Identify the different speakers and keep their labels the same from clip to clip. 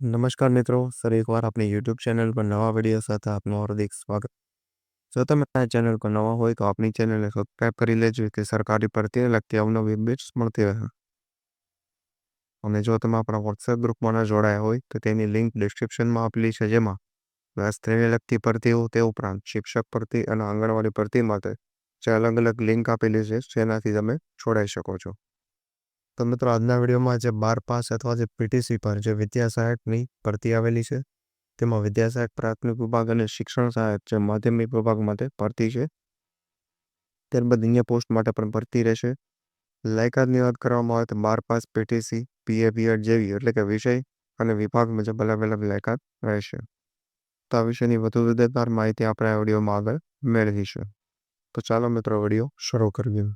Speaker 1: નમસ્કાર મિત્રો, સર એકવાર આપણી યુટ્યુબ ચેનલ પર નવા વિડીયો સાથે આપનું હાર્દિક સ્વાગત। જો તમે આ ચેનલ પર નવા હોય તો આપણી ચેનલને સબસ્ક્રાઇબ કરી લેજો કે સરકારી ભરતીને લગતી અવનવી અપડેટ્સ મળતી રહે। અને જો તમે આપણા વોટ્સએપ ગ્રુપમાં ન જોડાયા હોય તો તેની લિંક ડિસ્ક્રિપ્શનમાં આપેલી છે, જેમાં સ્ત્રીને લગતી ભરતીઓ તે ઉપરાંત શિક્ષક ભરતી અને આંગણવાડી ભરતી માટે જે અલગ અલગ લિંક આપેલી છે જેનાથી તમે જોડાઈ શકો છો। તો મિત્રો આજના વિડીયોમાં જે 12 પાસ અથવા જે પીટીસી પર જે વિદ્યા સહાયકની ભરતી આવેલી છે તેમાં વિદ્યા સહાયક પ્રાથમિક વિભાગ અને શિક્ષણ સહાયક જે માધ્યમિક વિભાગ માટે ભરતી છે। ત્યારબાદ અન્ય પોસ્ટ માટે પણ ભરતી રહેશે। લાયકાતની વાત કરવામાં આવે તો 12 પાસ પીટીસી બીએ બીએડ જેવી એટલે કે વિષય અને વિભાગ મુજબ અલગ અલગ લાયકાત રહેશે। તો આ વિષયની વધુ વિગતવાર માહિતી આપણે આ વિડીયોમાં આગળ મેળવીશું। તો ચાલો મિત્રો વિડીયો શરૂ કરીએ।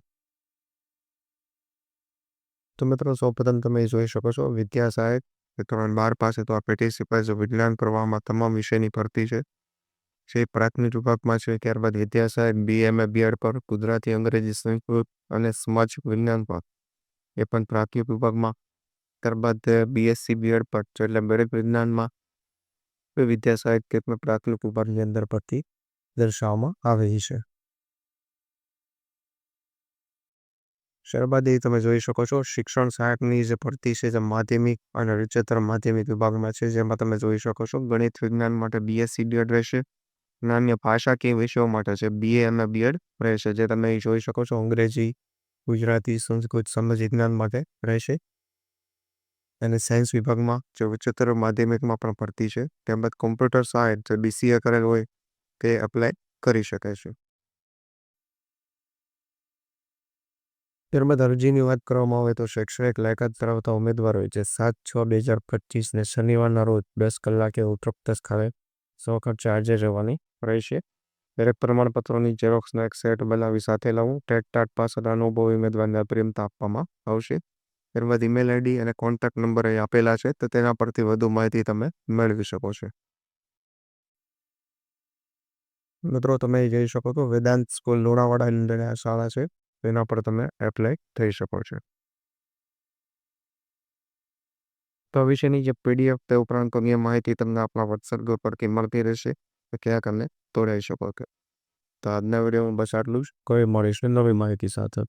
Speaker 1: તો મિત્રો સૌપ્રથમ તમે જોઈ શકો છો વિદ્યા સહાયક ધોરણ 12 પાસ અથવા પીટીસી પર જે વિજ્ઞાન પ્રવાહમાં તમામ વિષયની ભરતી છે જે પ્રાથમિક વિભાગમાં છે। ત્યારબાદ વિદ્યા સહાયક બીએમએ બીએડ પર ગુજરાતી, અંગ્રેજી, સંસ્કૃત અને સમાજ વિજ્ઞાન પર એ પણ પ્રાથમિક વિભાગમાં। ત્યારબાદ બીએસસી બીએડ પર એટલે મેડિકલ વિજ્ઞાનમાં વિદ્યા સહાયક કે પ્રાથમિક વિભાગની અંદર ભરતી દર્શાવવામાં આવી છે। ત્યારબાદ તમે જોઈ શકો છો શિક્ષણ સહાયકની જે ભરતી છે જે માધ્યમિક અને ઉચ્ચતર માધ્યમિક વિભાગમાં છે, જેમાં તમે જોઈ શકો છો ગણિત વિજ્ઞાન માટે બીએસસી બીએડ રહેશે અને અન્ય ભાષાકીય વિષયો માટે છે બીએ અને બીએડ રહેશે, જે તમે અહીં જોઈ શકો છો અંગ્રેજી, ગુજરાતી, સંસ્કૃત, સમાજ વિજ્ઞાન માટે રહેશે। અને સાયન્સ વિભાગમાં જે ઉચ્ચતર માધ્યમિકમાં પણ ભરતી છે। ત્યારબાદ કોમ્પ્યુટર સહાયક જે બીસીએ કરેલ હોય તે એપ્લાય કરી શકે છે। ત્યારબાદ અરજીની વાત કરવામાં આવે તો શૈક્ષણિક લાયકાત ધરાવતા ઉમેદવારોએ જે 7/6/2025 ને શનિવારના રોજ 10 કલાકે ઉપરોક્ત સ્થળે સ્વખર્ચે હાજર રહેવાની રહેશે। દરેક પ્રમાણપત્રોની ઝેરોક્સનો એક સેટ બનાવી સાથે લાવવું। ટેટ ટાટ પાસ અને અનુભવી ઉમેદવારને અગ્રિમતા આપવામાં આવશે। ત્યારબાદ ઈમેલ આઈડી અને કોન્ટેક્ટ નંબર અહીં આપેલા છે, તો તેના પરથી વધુ માહિતી તમે મેળવી શકો છો। મિત્રો તમે જોઈ શકો છો વેદાંત સ્કૂલ લુણાવાડાની અંદર આ શાળા છે, તેના પર તમે એપ્લાય થઈ શકો છો। તો આ વિશેની જે પીડીએફ તે ઉપરાંત અન્ય માહિતી તમને આપણા વોટ્સએપ ગ્રુપ પરથી મળતી રહેશે, તો ક્યાં તમે તોડાઈ શકો છો। તો આજના વિડીયોમાં બસ આટલું જ, કોઈ મળીશું નવી માહિતી સાથે।